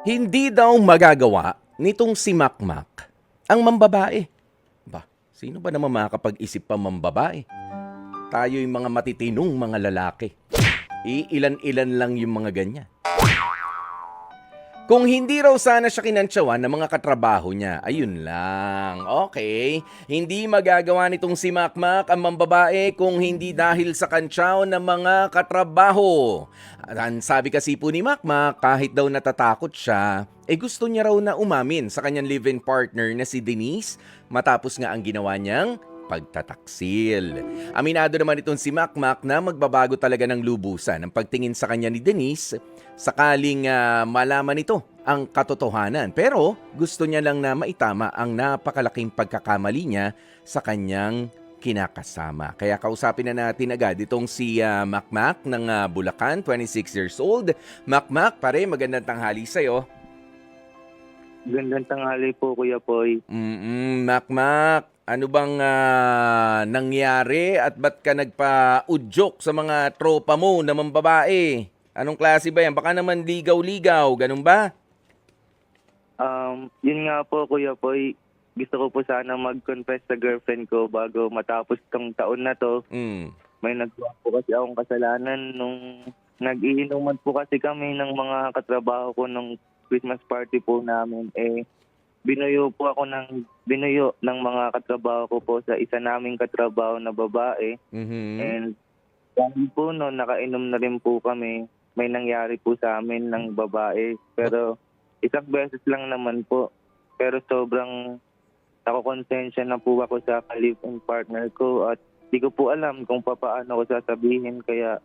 Hindi daw magagawa nitong si Makmak ang mambabae. Ba, sino ba naman makakapag-isip pa mambabae? Tayo'y mga matitinong mga lalaki. Iilan-ilan lang yung mga ganyan. Kung hindi raw sana siya kinantsawan ng mga katrabaho niya, ayun lang. Okay, hindi magagawa nitong si Makmak ang mambabae kung hindi dahil sa kantsaw ng mga katrabaho. At ang sabi kasi po ni Makmak, kahit daw natatakot siya, gusto niya raw na umamin sa kanyang live-in partner na si Denise matapos nga ang ginawa niyang pagtataksil. Aminado naman itong si Makmak na magbabago talaga ng lubusan ang pagtingin sa kanya ni Denise sakaling malaman ito ang katotohanan. Pero gusto niya lang na maitama ang napakalaking pagkakamali niya sa kanyang kinakasama. Kaya kausapin na natin agad itong si Makmak ng Bulacan, 26 years old. Makmak, pare, magandang tanghali sa'yo. Gandang tanghali po, Kuya Poy. Makmak, ano bang nangyari at ba't ka nagpa-udyok sa mga tropa mo na mambabae? Anong klase ba yan? Baka naman ligaw-ligaw, ganun ba? Yun nga po, Kuya Poy. Gusto ko po sana mag-confess sa girlfriend ko bago matapos tong taon na to. Mm. May nagawa po kasi akong kasalanan nung nag-iinuman po kasi kami ng mga katrabaho ko nung Christmas party po namin. Binuyo ng mga katrabaho ko po sa isa naming katrabaho na babae. Mhm. And dahil po no, nakainom na rin po kami. May nangyari po sa amin ng babae. Pero isang beses lang naman po. Pero sobrang nakokonsensya na po ako sa live-in partner ko at di ko po alam kung paano ko sasabihin. Kaya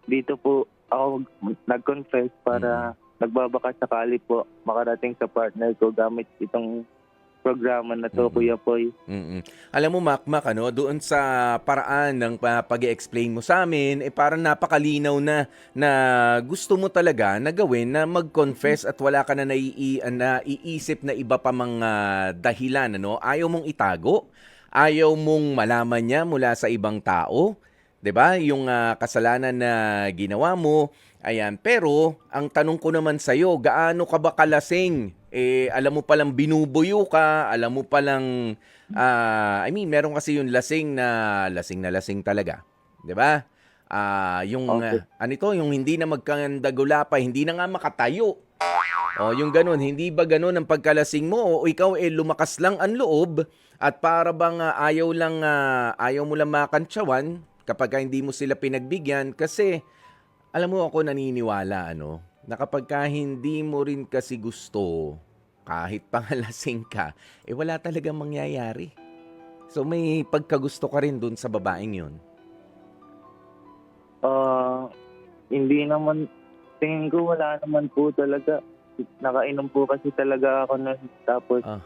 dito po ako nag-confess para nagbabaka sakali po makarating sa partner ko gamit itong programa na to, Kuya Poy. Mm. Alam mo, Makmak, doon sa paraan ng pag-explain mo sa amin, parang napakalinaw na gusto mo talaga na gawin na mag-confess at wala ka na naiisip na iba pa mga dahilan, Ayaw mong itago, ayaw mong malaman niya mula sa ibang tao, 'di ba? Yung kasalanan na ginawa mo, ayan. Pero ang tanong ko naman sa iyo, gaano ka ba kalasing? Alam mo palang binubuyo ka, alam mo palang meron kasi yung lasing na lasing talaga, 'di ba? Yung Okay. yung hindi na magkandagula pa, hindi na nga makatayo. O yung ganun, hindi ba ganun ang pagkalasing mo o ikaw lumakas lang ang loob at para bang ayaw mo lang makantsawan kapag hindi mo sila pinagbigyan kasi alam mo ako naniniwala na kapag hindi mo rin kasi gusto kahit pangalasing ka, wala talagang mangyayari. So may pagkagusto ka rin dun sa babaeng yun. Ah, hindi naman, tingin ko wala naman po talaga. Nakainom po kasi talaga ako nun. Tapos Ah,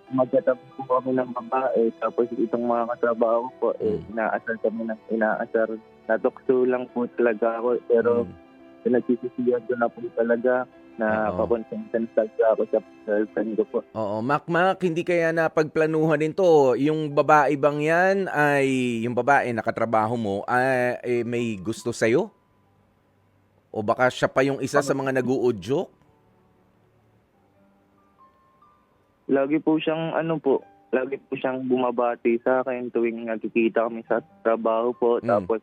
magkatabi po kami ng babae. Tapos itong mga katrabaho ko, mm, inaasar kami ng inaasar. Natukso lang po talaga ako. Pero mm, pinagsisisihan ko na po talaga na oo. pakonsensya talaga ako sa girlfriend ko po. Oo, Makmak, hindi kaya napagplanuhan din 'to, yung babae bang 'yan ay yung babae na katrabaho mo, may gusto sa'yo? O baka siya pa yung isa sa mga nag-uudyok? Lagi po siyang bumabati sa akin tuwing nagkikita kami sa trabaho po. Hmm, Tapos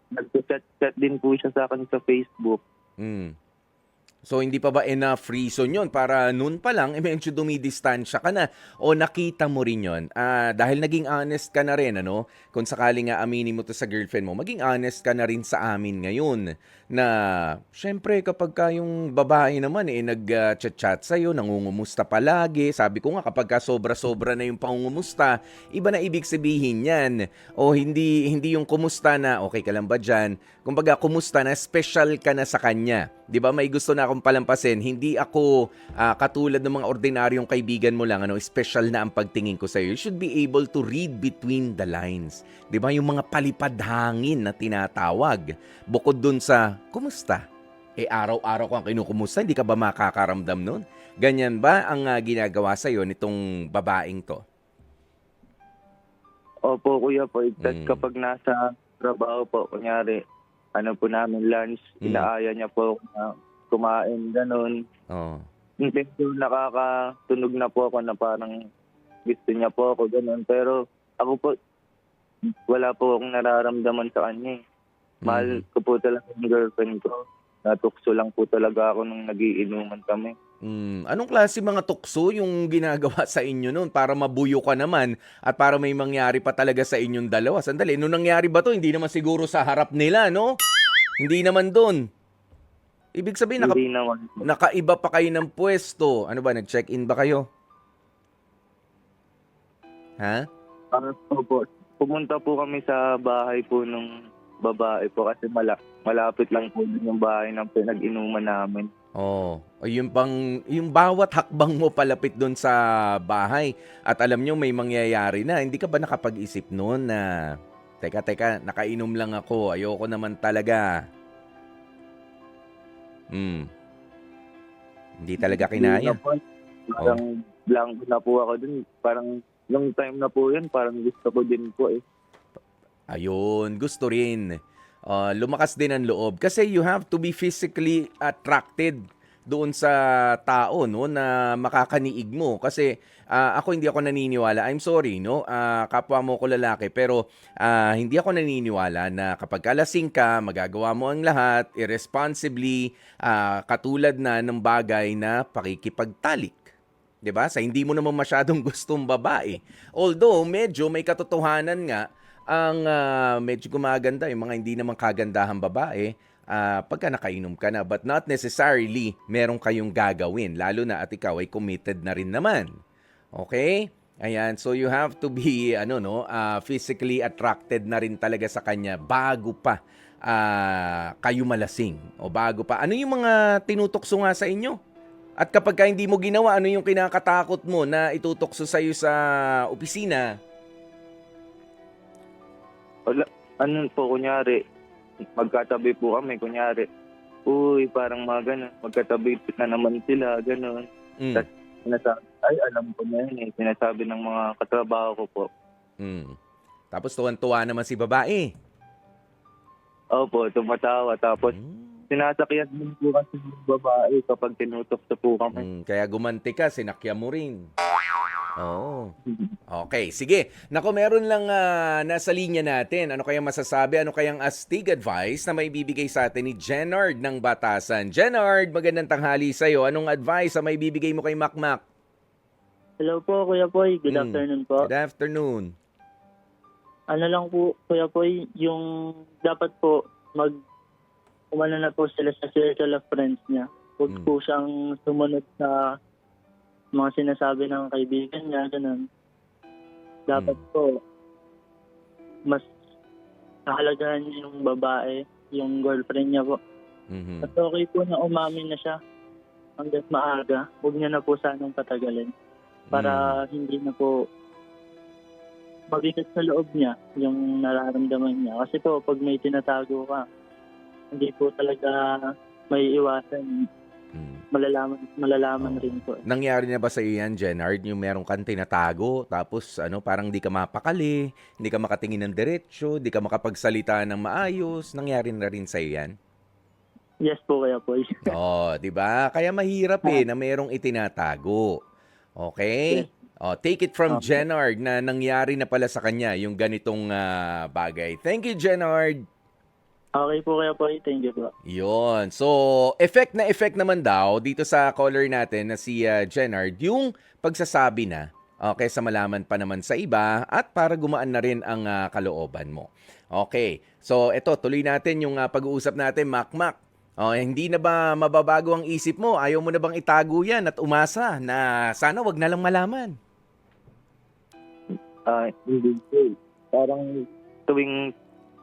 nagchat-chat din po siya sa akin sa Facebook. hmm. So hindi pa ba enough reason yon para noon pa lang medyo dumidistansya ka na o nakita mo rin yon? Dahil naging honest ka na rin kung sakali nga aminin mo to sa girlfriend mo, maging honest ka na rin sa amin ngayon na syempre kapag ka yung babae naman nag-chat-chat sa'yo, nangungumusta palagi, sabi ko nga kapag ka sobra-sobra na yung pangungumusta, iba na ibig sabihin yan. O hindi yung kumusta na okay ka lang ba dyan? Kumbaga kumusta na special ka na sa kanya. 'Di ba? May gusto na akong palampasin. Hindi ako katulad ng mga ordinaryong kaibigan mo lang special na ang pagtingin ko sa iyo. You should be able to read between the lines. 'Di ba? Yung mga palipad hangin na tinatawag. Bukod dun sa kumusta? Araw-araw kang kinukumusta, hindi ka ba makakaramdam nun? Ganyan ba ang ginagawa sa iyo nitong babaeng 'to? Opo, Kuya po. Tapos Mm. kapag nasa trabaho po, kunyari, ano po namin lunch, Mm. inaaya niya po ako na kumain, ganun. Oo. Medyo nakakatunog na po ako na parang gusto niya po ako, gano'n. Pero ako po, wala po akong nararamdaman sa kanya eh. Mahal Mhm. ko po talaga yung girlfriend ko. Natukso lang po talaga ako nung nagiinuman kami. Anong klase mga tukso yung ginagawa sa inyo nun para mabuyo ka naman at para may mangyari pa talaga sa inyong dalawa? Sandali, nung nangyari ba 'to hindi naman siguro sa harap nila 'no? Hindi naman dun. Ibig sabihin Hindi naman po. nakaiba pa kayo ng puwesto. Ano ba, nag-check-in ba kayo? Ha? Opo, pumunta po kami sa bahay po nung babae po kasi malapit lang po dun yung bahay ng pinag-inuman namin. Oh, o yung bawat hakbang mo palapit dun sa bahay at alam niyo may mangyayari na, hindi ka ba nakapag-isip nun na, "Teka, teka, nakainom lang ako, ayoko naman talaga." Hmm, Hindi talaga Hindi na kinaya? po, Oh, parang blanco na po ako dun. Parang yung time na po yun, parang gusto ko din po eh. ayun, gusto rin. Lumakas din ang loob kasi you have to be physically attracted doon sa tao 'no na makakaniig mo kasi ako hindi ako naniniwala. I'm sorry 'no, kapwa mo ko lalaki pero hindi ako naniniwala na kapag lasing ka magagawa mo ang lahat irresponsibly, katulad na ng bagay na pakikipagtalik. 'Di ba? Sa hindi mo naman masyadong gustong babae. Although medyo may katotohanan nga ang medyo gumaganda yung mga hindi naman kagandahang babae pagka nakainom ka na. But not necessarily meron kayong gagawin. Lalo na at ikaw ay committed na rin naman. Okay? Ayan, so you have to be ano no, physically attracted na rin talaga sa kanya bago pa kayo malasing o bago pa. Ano yung mga tinutokso nga sa inyo? At kapag ka hindi mo ginawa, ano yung kinakatakot mo na itutokso sa'yo sa opisina? Wala, ano po, kunyari, magkatabi po kami, kunyari, uy, parang mga ganun, magkatabi na naman sila, ganun. Mm. Tapos sinasabi, ay, alam ko na yun eh, sinasabi ng mga katrabaho ko po. Mm. Tapos tuwan-tuwa naman si babae. Opo, tumatawa. Tapos Hmm. sinasakyan din po kasi yung babae kapag tinutokso po kami. Kaya gumanti ka, sinakya mo rin. Oo. Okay, sige. Naku, meron lang nasa linya natin. Ano kayang masasabi? Ano kayang astig advice na may bibigay sa atin ni Jenard ng Batasan? Jenard, magandang tanghali sa'yo. Anong advice na may bibigay mo kay Makmak? Hello po, Kuya Poy. Good Mm. afternoon po. Good afternoon. Ano lang po, Kuya Poy, yung dapat po umano na po sila sa circle of friends niya. Huwag Mm. po siyang sumunod sa mga sinasabi ng kaibigan niya, ganun. Dapat po, mas kahalagahan niya yung babae, yung girlfriend niya po. Mhm. At okay po na umamin na siya hanggat maaga. Huwag niya na po sanang patagalin para hindi na po mabigat sa loob niya yung nararamdaman niya. Kasi po, pag may tinatago ka, hindi po talaga may iwasan. Mm. Malalaman Oo. rin po. Nangyari na ba sa iyo yan, Jenard, yung meron kang tinatago, tapos ano, parang di ka mapakali, hindi ka makatingin ng diretsyo, di ka makapagsalita ng maayos, nangyari na rin sa iyo yan? Yes po, Kuya Poy. Oh, 'di ba? Kaya mahirap na merong itinatago. Okay? Yes. Oh, take it from Opo. Jenard na nangyari na pala sa kanya yung ganitong bagay. Thank you, Jenard. Okay po, Kuya Poy. Thank you po. Yun. So, effect na effect naman daw dito sa caller natin na si Jenard, yung pagsasabi na kaysa malaman pa naman sa iba at para gumaan na rin ang kalooban mo. Okay. So, eto, tuloy natin yung pag-uusap natin, Makmak. Hindi na ba mababago ang isip mo? Ayaw mo na bang itago yan at umasa na sana wag na lang malaman? Hindi po eh. Parang tuwing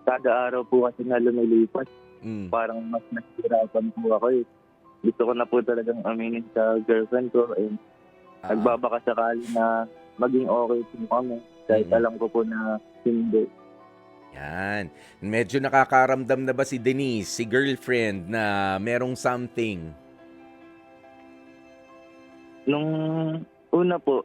kada araw po kasi na lumilipas, Mm. parang mas nahihirapan po ako eh. Gusto ko na po talagang aminin sa girlfriend ko eh. Ah, Nagbabaka sakali na maging okay po kami. Kahit Mhm. alam ko po na hindi. Yan. Medyo nakakaramdam na ba si Denise, si girlfriend, na merong something? Nung una po,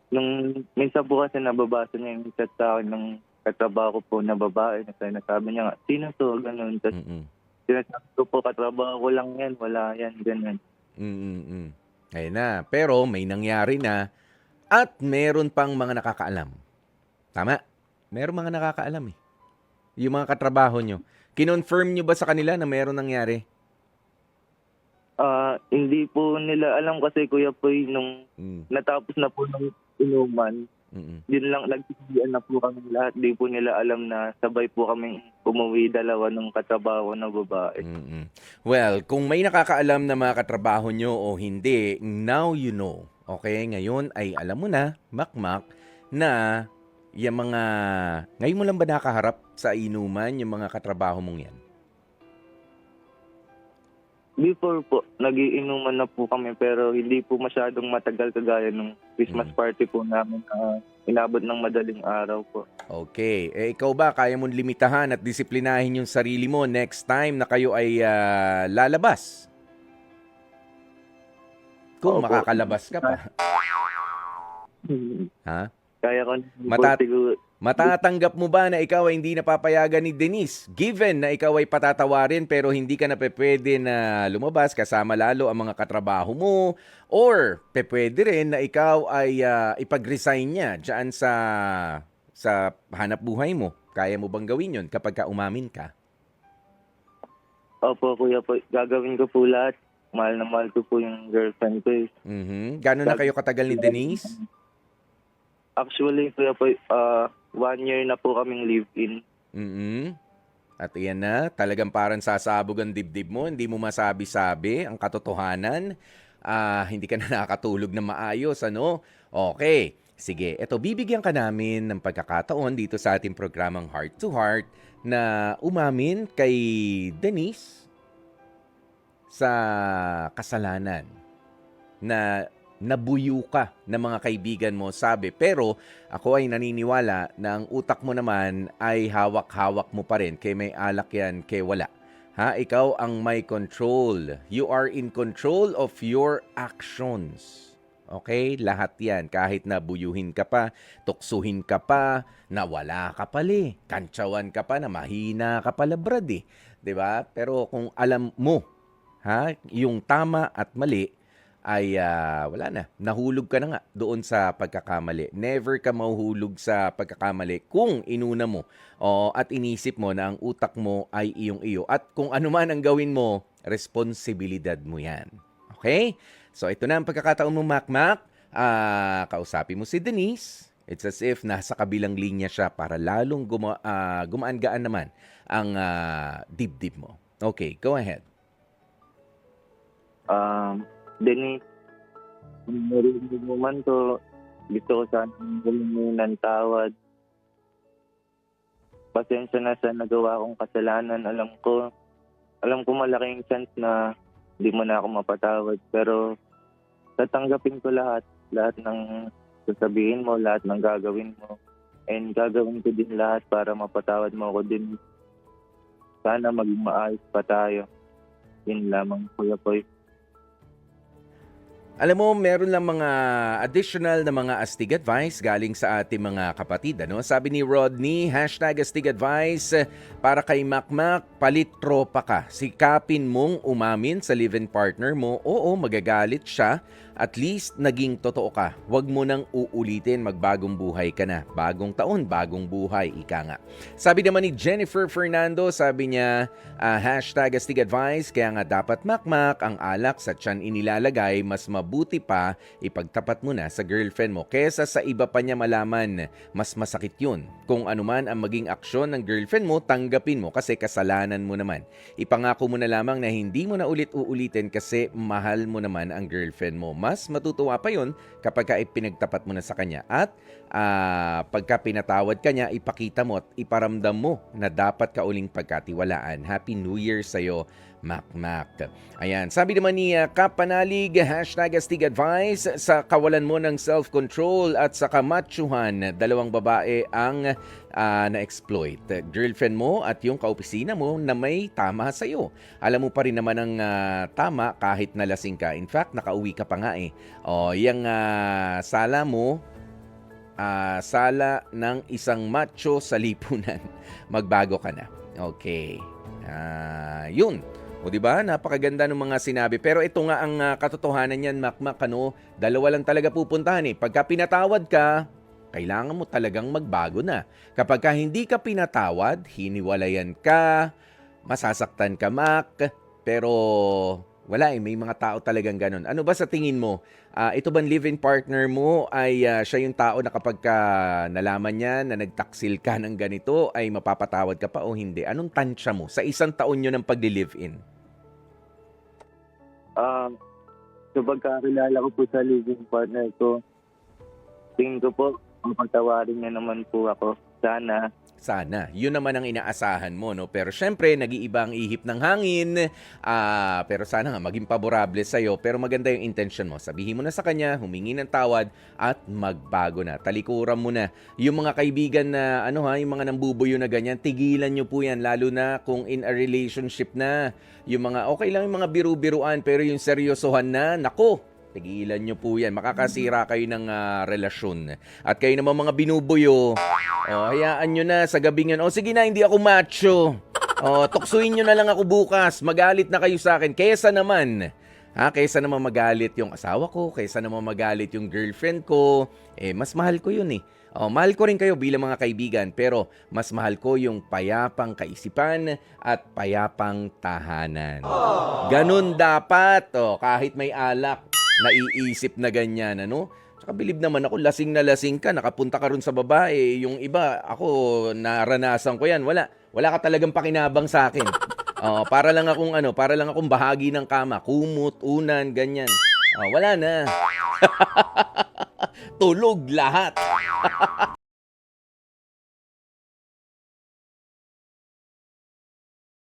nung minsan po kasi nababasa niya yung chat sa akin ng katrabaho ko po na babae na sinasabi niya nga, sino to? Ganun. Tapos Mm-mm. sinasabi ko po, katrabaho ko lang yan, wala yan, ganun. Mm. Ayun na. Pero may nangyari na at meron pang mga nakakaalam. Tama? Meron mga nakakaalam eh. Yung mga katrabaho nyo. Kinonfirm nyo ba sa kanila na meron nangyari? Hindi po nila alam kasi Kuya Poy, nung Mm. natapos na po ng inuman, Mm. yun lang, nagsisigyan na po kami lahat. Di po nila alam na sabay po kami umuwi dalawa ng katrabaho na babae. Mm. Well, kung may nakakaalam na mga katrabaho nyo o hindi, now you know. Okay? Ngayon ay alam mo na, makmak, na yung mga... Ngayon mo lang ba nakaharap sa inuman yung mga katrabaho mong yan? Before po, nagiinuman na po kami pero hindi po masyadong matagal kagaya ng Christmas party po namin na inabot ng madaling araw po. Okay. Ikaw ba, kaya mong limitahan at disiplinahin yung sarili mo next time na kayo ay lalabas? Kung Opo. makakalabas ka pa. Ha? Kaya ko naman po Matat- siguro. Matatanggap mo ba na ikaw ay hindi napapayagan ni Denise? Given na ikaw ay patatawarin pero hindi ka na pwede na lumabas kasama lalo ang mga katrabaho mo, or pwede rin na ikaw ay ipag-resign niya dyan sa hanap buhay mo. Kaya mo bang gawin yun kapag ka umamin ka? Opo, Kuya po, gagawin ko po lahat. Mahal na mahal ko po yung girlfriend ko. Gano'n na kayo katagal ni Denise? Actually, Kuya po, 1 year na po kaming live-in. At iyan na, talagang parang sasabog ang dibdib mo, hindi mo masabi-sabi ang katotohanan, hindi ka na nakakatulog na maayos, ano? Okay, sige, eto bibigyan ka namin ng pagkakataon dito sa ating programang Heart to Heart na umamin kay Denise sa kasalanan na nabuyo ka ng mga kaibigan mo, sabi. Pero ako ay naniniwala na ang utak mo naman ay hawak-hawak mo pa rin. Kaya may alak yan, kaya wala. Ha? Ikaw ang may control. You are in control of your actions. Okay? Lahat yan. Kahit na buyuhin ka pa, tuksuhin ka pa, nawala ka pala, kantsawan ka pa, na mahina ka pala, brad eh. 'Di ba? Pero kung alam mo, ha, yung tama at mali, ay wala na. Nahulog ka na nga doon sa pagkakamali. Never ka mahuhulog sa pagkakamali kung inuna mo at inisip mo na ang utak mo ay iyong-iyo. At kung ano man ang gawin mo, responsibilidad mo yan. Okay? So ito na ang pagkakataon mo, Makmak. Kausapin mo si Denise. It's as if nasa kabilang linya siya para lalong gumaan-gaan naman ang dibdib mo. Okay, go ahead. Denise, kung narinig mo man to, gusto ko sana humingi ng tawad. Pasensya na sa nagawa kong kasalanan. Alam ko malaking chance na hindi mo na ako mapatawad. Pero tatanggapin ko lahat ng sasabihin mo, lahat ng gagawin mo. And gagawin ko din lahat para mapatawad mo ako din. Sana maging maayos pa tayo. Yun lamang, Kuya Poy. Alam mo, meron lang mga additional na mga astig advice galing sa ating mga kapatid. Ano? Sabi ni Rodney, #astig advice, para kay Makmak, palit tropa ka. Sikapin mong umamin sa live-in partner mo. Oo, magagalit siya. At least, naging totoo ka. Huwag mo nang uulitin, magbagong buhay ka na. Bagong taon, bagong buhay, ika nga. Sabi naman ni Jennifer Fernando, sabi niya, #astig advice, kaya nga dapat Makmak, ang alak sa tiyan inilalagay, mas mabuti pa ipagtapat mo na sa girlfriend mo kesa sa iba pa niya malaman. Mas masakit yun. Kung anuman ang maging aksyon ng girlfriend mo, tanggapin mo kasi kasalanan mo naman. Ipangako mo na lamang na hindi mo na ulit-uulitin kasi mahal mo naman ang girlfriend mo. Mas matutuwa pa yun kapag ka ipinagtapat mo na sa kanya. At pagka pinatawad ka niya, ipakita mo at iparamdam mo na dapat ka uling pagkatiwalaan. Happy New Year sa'yo, Makmak. Ayan, sabi naman ni Kapanalig, #astig advice, sa kawalan mo ng self-control at sa kamachuhan, dalawang babae ang na-exploit. Girlfriend mo at yung kaopisina mo na may tama sa'yo. Alam mo pa rin naman ang tama kahit nalasing ka. In fact, nakauwi ka pa nga eh. O, yung sala mo, sala ng isang macho sa lipunan. Magbago ka na. Okay. Yun. O di ba? Napakaganda ng mga sinabi. Pero ito nga ang katotohanan niyan, Makmak, ano? Dalawa lang talaga pupuntahan eh. Pagka pinatawad ka, kailangan mo talagang magbago na. Kapag ka hindi ka pinatawad, hiniwalayan ka, masasaktan ka, Mak. Pero wala eh, may mga tao talagang ganun. Ano ba sa tingin mo? Ito bang live-in partner mo ay siya yung tao na kapag ka nalaman niya na nagtaksil ka ng ganito ay mapapatawad ka pa o hindi? Anong tansya mo sa isang taon nyo ng pagli-live-in? So pagkakilala ko po sa living partner ko, tingin ko po, mapagtawarin niya naman po ako. Sana. Sana. Yun naman ang inaasahan mo, no? Pero syempre, nag-iiba ang ihip ng hangin. Pero sana nga, maging paborable sa'yo. Pero maganda yung intention mo. Sabihin mo na sa kanya, humingi ng tawad, at magbago na. Talikuran mo na. Yung mga kaibigan na, yung mga nambubuyo na ganyan, tigilan nyo po yan. Lalo na kung in a relationship na. Yung mga, okay lang yung mga biru-biruan, pero yung seryosohan na, nako, tigilan nyo po yan. Makakasira kayo ng relasyon. At kayo naman mga binubuyo, hayaan nyo na sa gabing yun. Sige na, hindi ako macho. Tuksuin nyo na lang ako bukas. Magalit na kayo sa akin. Kaysa naman magalit yung asawa ko, kaysa naman magalit yung girlfriend ko, mas mahal ko yun eh. Mahal ko rin kayo bilang mga kaibigan, pero mas mahal ko yung payapang kaisipan at payapang tahanan. Ganun dapat, kahit may alak, naiisip na ganyan, ano? Tsaka bilib naman ako, lasing na lasing ka, nakapunta ka rin sa babae. Yung iba, ako, naranasan ko yan. Wala ka talagang pakinabang sa akin. Para lang akong bahagi ng kama, kumot, unan, ganyan. Wala na. Tulog lahat.